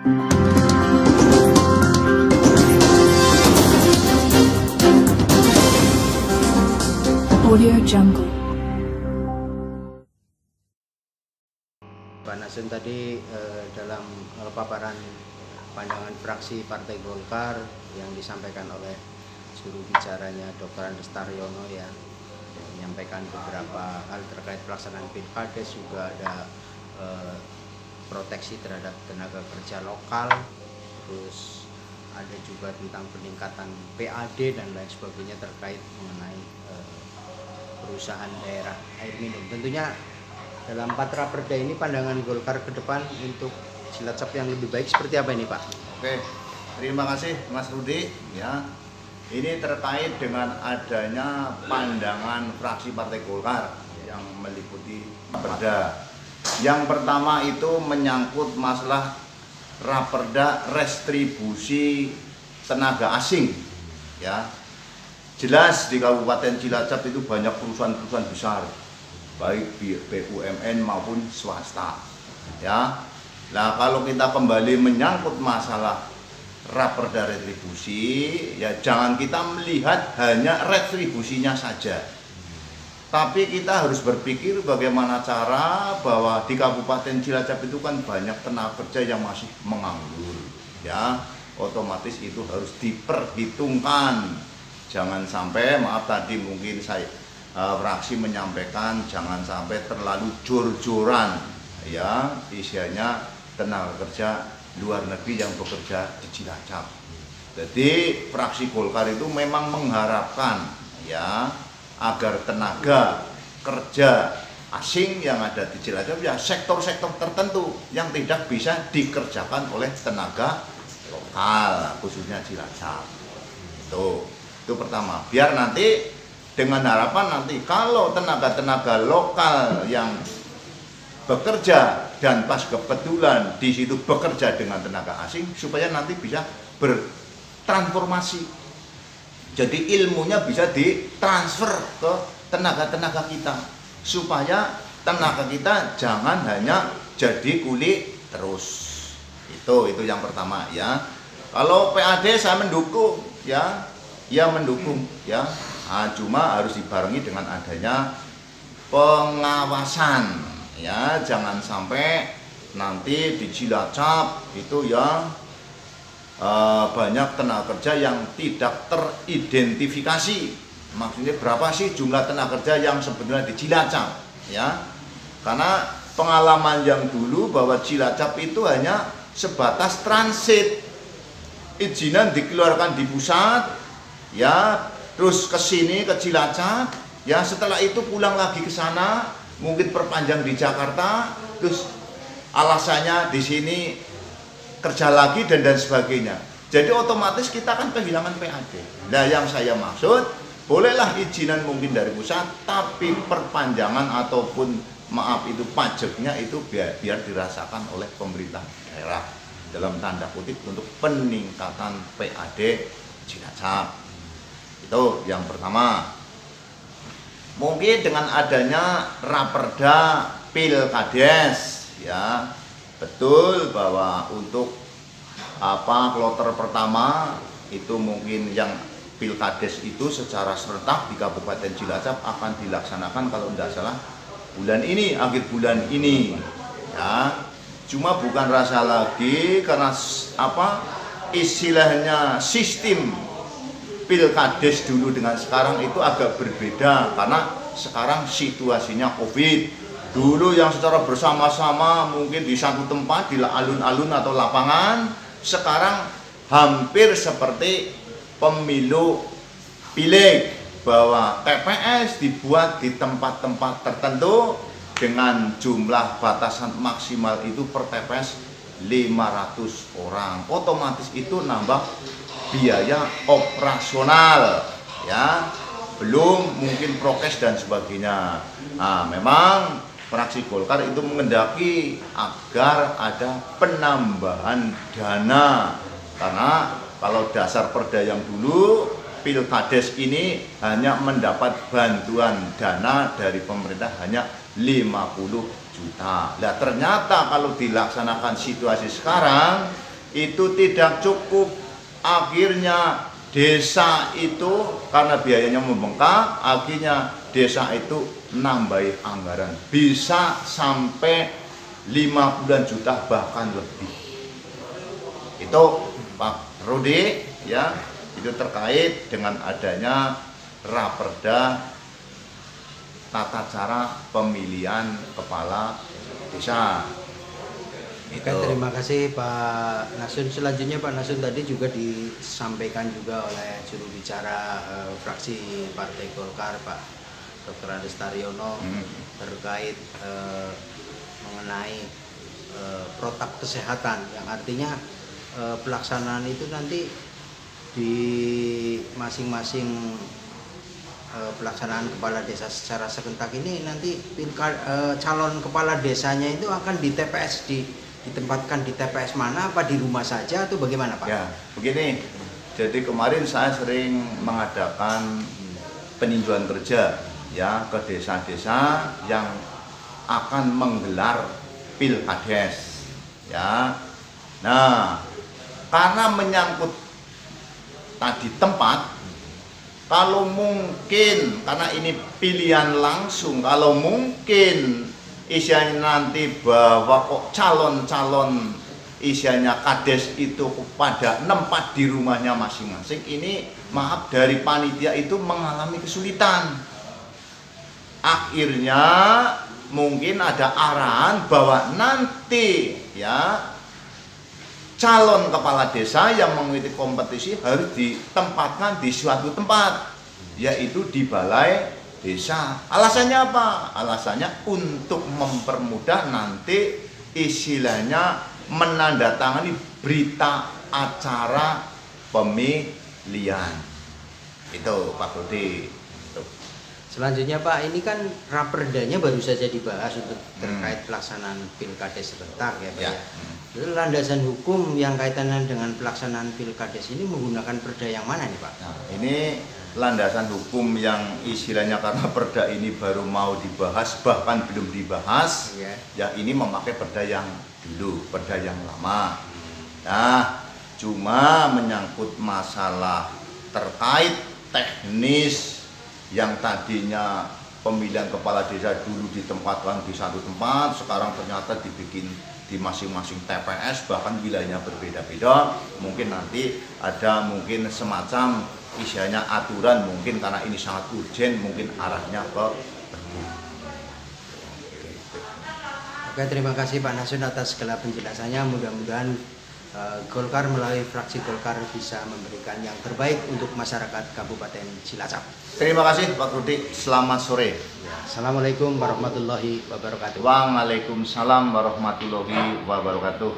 Audio Jungle. Pak Nassim tadi dalam paparan pandangan fraksi Partai Golkar yang disampaikan oleh juru bicaranya Dr. Andes Taryono ya, menyampaikan beberapa hal terkait pelaksanaan Pilkades, juga ada proteksi terhadap tenaga kerja lokal, terus ada juga tentang peningkatan PAD dan lain sebagainya terkait mengenai perusahaan daerah air minum. Tentunya dalam 4 raperda ini pandangan Golkar ke depan untuk Cilacap yang lebih baik seperti apa ini, Pak? Oke, terima kasih Mas Rudi ya. Ini terkait dengan adanya pandangan fraksi Partai Golkar yang meliputi raperda. Yang pertama itu menyangkut masalah raperda restribusi tenaga asing ya. Jelas di Kabupaten Cilacap itu banyak perusahaan-perusahaan besar, baik BUMN maupun swasta ya. Nah, kalau kita kembali menyangkut masalah raperda retribusi ya, jangan kita melihat hanya retribusinya saja, tapi kita harus berpikir bagaimana cara bahwa di Kabupaten Cilacap itu kan banyak tenaga kerja yang masih menganggur ya, otomatis itu harus diperhitungkan. Jangan sampai, maaf tadi mungkin saya fraksi menyampaikan jangan sampai terlalu jor-joran ya, isinya tenaga kerja luar negeri yang bekerja di Cilacap. Jadi fraksi Golkar itu memang mengharapkan ya agar tenaga kerja asing yang ada di Cilacap ya sektor-sektor tertentu yang tidak bisa dikerjakan oleh tenaga lokal, khususnya Cilacap. Itu pertama, biar nanti dengan harapan nanti kalau tenaga-tenaga lokal yang bekerja dan pas kebetulan di situ bekerja dengan tenaga asing, supaya nanti bisa bertransformasi. Jadi ilmunya bisa ditransfer ke tenaga-tenaga kita, supaya tenaga kita jangan hanya jadi kuli terus. Itu yang pertama ya. Kalau PAD saya mendukung ya. Ya mendukung ya, cuma harus dibarengi dengan adanya pengawasan ya, jangan sampai nanti di Cilacap itu ya banyak tenaga kerja yang tidak teridentifikasi. Maksudnya berapa sih jumlah tenaga kerja yang sebetulnya di Cilacap ya, karena pengalaman yang dulu bahwa Cilacap itu hanya sebatas transit, izinan dikeluarkan di pusat ya, terus ke sini ke Cilacap ya, setelah itu pulang lagi ke sana, mungkin perpanjang di Jakarta, terus alasannya di sini kerja lagi dan sebagainya. Jadi otomatis kita kan kehilangan PAD. Nah, yang saya maksud, bolehlah izinan mungkin dari pusat, tapi perpanjangan ataupun maaf itu pajaknya itu biar dirasakan oleh pemerintah daerah dalam tanda kutip untuk peningkatan PAD Cilacap. Itu yang pertama. Mungkin dengan adanya raperda Pilkades ya, betul bahwa untuk kloter pertama itu mungkin yang Pilkades itu secara serentak di Kabupaten Cilacap akan dilaksanakan kalau tidak salah bulan ini, akhir bulan ini ya. Cuma bukan rasa lagi karena istilahnya sistem Pilkades dulu dengan sekarang itu agak berbeda, karena sekarang situasinya COVID. Dulu yang secara bersama-sama mungkin di satu tempat, di alun-alun atau lapangan, sekarang hampir seperti pemilu pileg, bahwa TPS dibuat di tempat-tempat tertentu dengan jumlah batasan maksimal itu per TPS 500 orang. Otomatis itu nambah biaya operasional ya, belum mungkin prokes dan sebagainya. Nah, memang fraksi Golkar itu mengendaki agar ada penambahan dana, karena kalau dasar perda yang dulu Pilkades ini hanya mendapat bantuan dana dari pemerintah hanya 50 juta. Nah, ternyata kalau dilaksanakan situasi sekarang itu tidak cukup. Akhirnya desa itu karena biayanya membengkak, akhirnya desa itu nambahi anggaran bisa sampai 50 juta bahkan lebih. Itu Pak Rudi ya, itu terkait dengan adanya Raperda tata cara pemilihan kepala desa. Oke, terima kasih Pak Nasun. Selanjutnya Pak Nasun tadi juga disampaikan juga oleh juru bicara fraksi Partai Golkar Pak Dr. Andes Taryono terkait mengenai protap kesehatan yang artinya pelaksanaan itu nanti di masing-masing pelaksanaan kepala desa secara serentak ini nanti calon kepala desanya itu akan di TPS ditempatkan di TPS mana, apa di rumah saja atau bagaimana Pak? Ya, begini. Jadi kemarin saya sering mengadakan peninjauan kerja ya ke desa-desa yang akan menggelar pilkades ya. Nah, karena menyangkut tadi tempat, kalau mungkin karena ini pilihan langsung, kalau mungkin isinya nanti bahwa kok calon-calon isinya kades itu pada nempat di rumahnya masing-masing, ini maaf dari panitia itu mengalami kesulitan. Akhirnya mungkin ada arahan bahwa nanti ya calon kepala desa yang mengikuti kompetisi harus ditempatkan di suatu tempat, yaitu di balai desa. Alasannya apa? Alasannya untuk mempermudah nanti istilahnya menandatangani berita acara pemilihan. Itu Pak Rudi. Selanjutnya Pak, ini kan raperdanya baru saja dibahas untuk terkait pelaksanaan pilkades serentak ya Pak ya. Lalu landasan hukum yang kaitannya dengan pelaksanaan pilkades ini menggunakan perda yang mana nih Pak? Nah, ini landasan hukum yang istilahnya karena perda ini baru mau dibahas, bahkan belum dibahas, ya ini memakai perda yang dulu, perda yang lama. Nah, cuma menyangkut masalah terkait teknis yang tadinya pemilihan kepala desa dulu ditempatkan di satu tempat, sekarang ternyata dibikin di masing-masing TPS, bahkan wilayahnya berbeda-beda. Mungkin nanti ada mungkin semacam isinya aturan, mungkin karena ini sangat urgent, mungkin arahnya ke Perbu. Oke, terima kasih Pak Nasun atas segala penjelasannya. Mudah-mudahan Golkar melalui fraksi Golkar bisa memberikan yang terbaik untuk masyarakat Kabupaten Cilacap. Terima kasih Pak Rudi, selamat sore. Assalamualaikum warahmatullahi wabarakatuh. Waalaikumsalam warahmatullahi wabarakatuh.